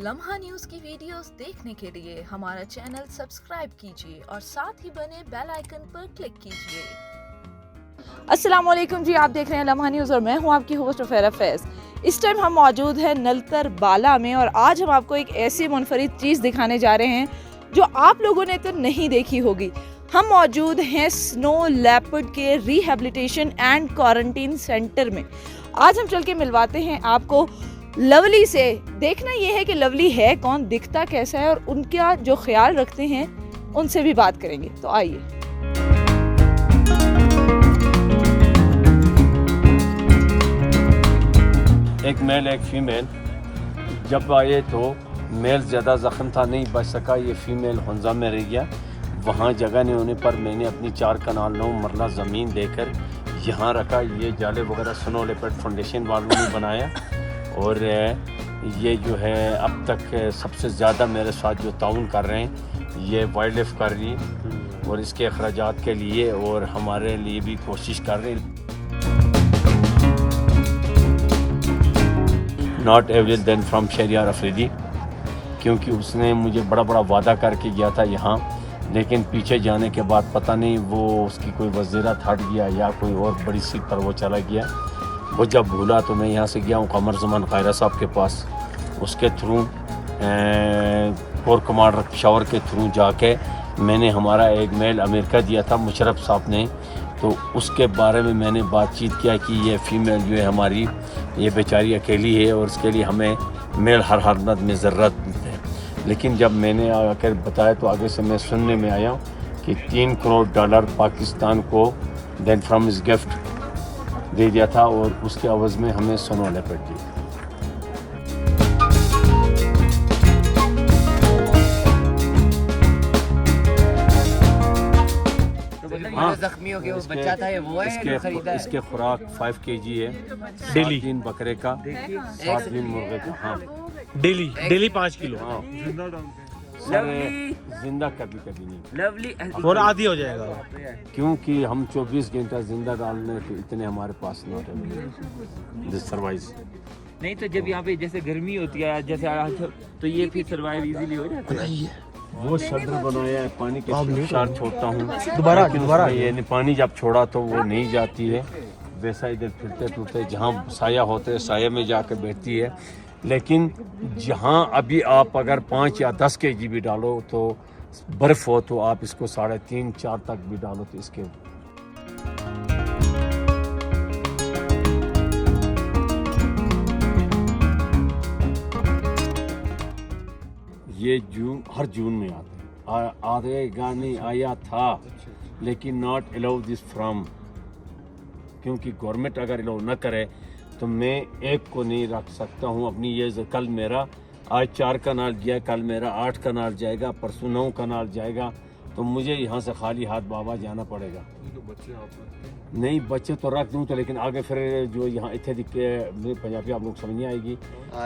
लम्हा न्यूज़ की वीडियोस देखने के लिए हमारा चैनल सब्सक्राइब कीजिए और साथ ही बने बेल आइकन पर क्लिक कीजिए। अस्सलाम वालेकुम जी, आप देख रहे हैं लम्हा न्यूज़ और मैं हूं आपकी होस्ट फ़ेरा फैज़। इस टाइम हम मौजूद हैं नलतर बाला में और आज हम आपको एक ऐसी मुनफरिद चीज़ दिखाने जा रहे हैं जो आप लोगों ने तो नहीं देखी होगी। हम मौजूद हैं स्नो लेपर्ड के रिहेबिलिटेशन एंड क्वारंटीन सेंटर में। आज हम चल के मिलवाते हैं आपको लवली से। देखना यह है कि लवली है कौन, दिखता कैसा है और उनका जो ख्याल रखते हैं उनसे भी बात करेंगे। तो आइए। एक मेल एक फीमेल जब आए तो मेल ज़्यादा ज़ख्म था, नहीं बच सका, ये फीमेल हंजा में रह गया। वहाँ जगह नहीं होने पर मैंने अपनी 4 कनाल 9 मरला ज़मीन देकर यहाँ रखा। ये जाले वगैरह स्नो लेपर्ड फाउंडेशन वालों ने बनाया और ये जो है अब तक सबसे ज़्यादा मेरे साथ जो ताउन कर रहे हैं ये वाइल्ड लाइफ कर रही है और इसके अखराजात के लिए और हमारे लिए भी कोशिश कर रहे हैं। Not average then from Shehryar Afridi, क्योंकि उसने मुझे बड़ा वादा करके गया था यहाँ, लेकिन पीछे जाने के बाद पता नहीं वो उसकी कोई वज़ीरत हट गया या कोई और बड़ी सीट पर वो चला गया। वो जब भूला तो मैं यहाँ से गया हूँ कमर ज़मान खैरा साहब के पास, उसके थ्रू कोर कमांडर पेशावर के थ्रू जाके मैंने हमारा एक मेल अमेरिका दिया था मुशर्रफ साहब ने, तो उसके बारे में मैंने बातचीत किया कि ये फ़ीमेल जो है हमारी ये बेचारी अकेली है और इसके लिए हमें मेल हर हालत में ज़रूरत है। लेकिन जब मैंने आकर बताया तो आगे से मैं सुनने में आया कि $3 करोड़ पाकिस्तान को देन फ्रॉम हिज गिफ्ट दे दिया था और उसके अवज़ में हमें स्नो लेपर्ड दी। हाँ, जख्मी हो गया वो बच्चा था, ये वो है इसके खुराक 5 kg है डेली, 3 बकरे का 7 दिन मुर्गे का। हाँ डेली 5 किलो। हाँ जिंदा कभी नहीं, लवली और आधी हो जाएगा क्योंकि हम 24 घंटा जिंदा डालने के इतने हमारे पास नॉट सर्वाइव नहीं। तो जब यहाँ पे जैसे गर्मी होती है जैसे आज, तो ये फिर सर्वाइव इजीली हो जाता है। वो शटर बनाया है, पानी के शार छोड़ता हूँ दोबारा ये पानी जब छोड़ा तो वो नहीं जाती है, वैसा इधर फिरते टूटते जहाँ साया होते है साया में जाकर बैठती है। लेकिन जहाँ अभी आप अगर 5 या 10 kg भी डालो तो बर्फ़ हो तो आप इसको 3.5-4 तक भी डालो तो इसके ये हर जून में आते हैं। आएगा नहीं, आया था लेकिन नॉट अलाउ दिस फ्रॉम, क्योंकि गवर्नमेंट अगर अलाउ न करे तो मैं एक को नहीं रख सकता हूँ अपनी। ये कल मेरा आज 4 कनाल गया, कल मेरा 8 कनाल जाएगा, परसों 9 कनाल जाएगा, तो मुझे यहाँ से खाली हाथ बाबा जाना पड़ेगा। नहीं बच्चे तो रख दूँ तो, लेकिन आगे फिर जो यहाँ इतने के पंजाबी आप लोग समझ नहीं आएगी,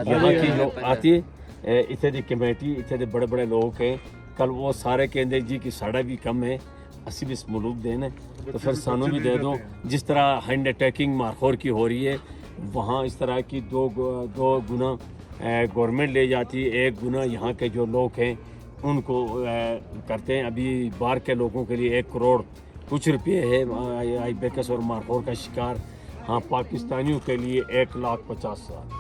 यहाँ की जो आती है इतने दी कमेटी इतने बड़े लोग हैं, कल वो सारे कहते जी की साड़ा भी कम है, असी भी इस मुल्क देने तो फिर सानू भी दे दो। जिस तरह हैंड अटैकिंग मारखोर की हो रही है वहाँ इस तरह की दो गुना गवर्नमेंट ले जाती है, 1 गुना यहाँ के जो लोग हैं उनको करते हैं। अभी बाहर के लोगों के लिए 1 करोड़ कुछ रुपये है आई बेकस और मारखोर का शिकार। हाँ, पाकिस्तानियों के लिए 1,50,000।